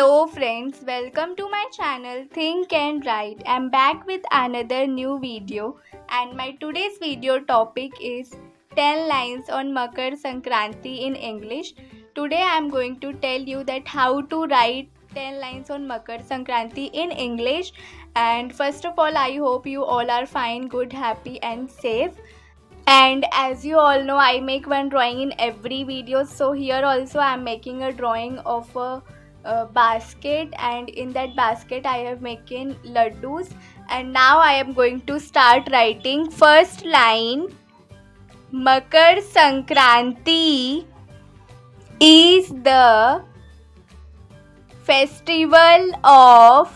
Hello friends, welcome to my channel Think and Write. I'm back with another new video and my today's video topic is 10 lines on Makar Sankranti in English. Today I'm going to tell you that how to write 10 lines on Makar Sankranti in English. And first of all, I hope you all are fine, good, happy and safe. And as you all know, I make one drawing in every video, so here also I am making a drawing of a basket, and in that basket I have making laddus. And now I am going to start writing. First line: Makar Sankranti is the festival of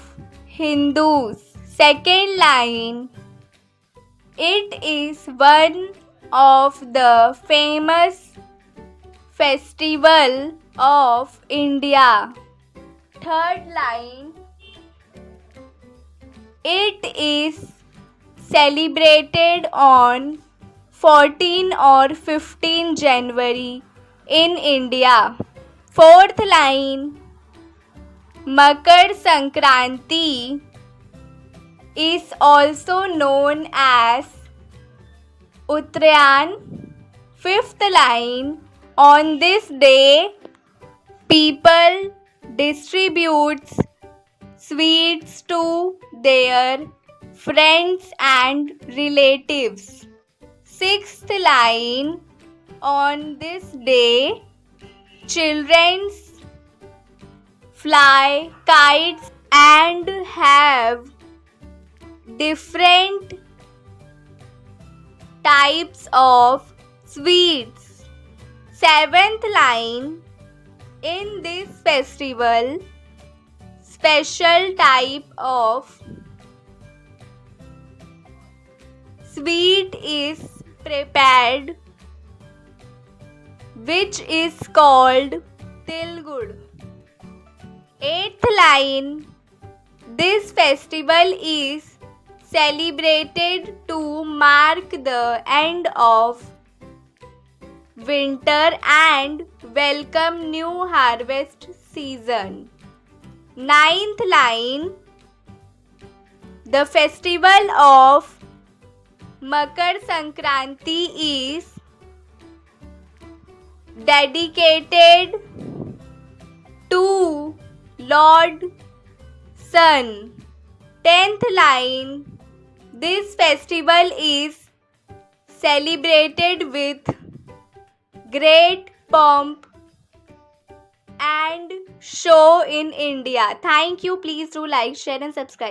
Hindus. Second line: it is one of the famous festival of India. Third line: it is celebrated on 14 or 15 January in India. Fourth line: Makar Sankranti is also known as Uttarayan. Fifth line: on this day, people distributes sweets to their friends and relatives. Sixth line: on this day, children fly kites and have different types of sweets. Seventh line: in this festival, special type of sweet is prepared, which is called tilgud. Eighth line: this festival is celebrated to mark the end of winter and welcome new harvest season. Ninth line: the festival of Makar Sankranti is dedicated to Lord Sun. 10th line: this festival is celebrated with great pomp and show in India. Thank you. Please do like, share and subscribe.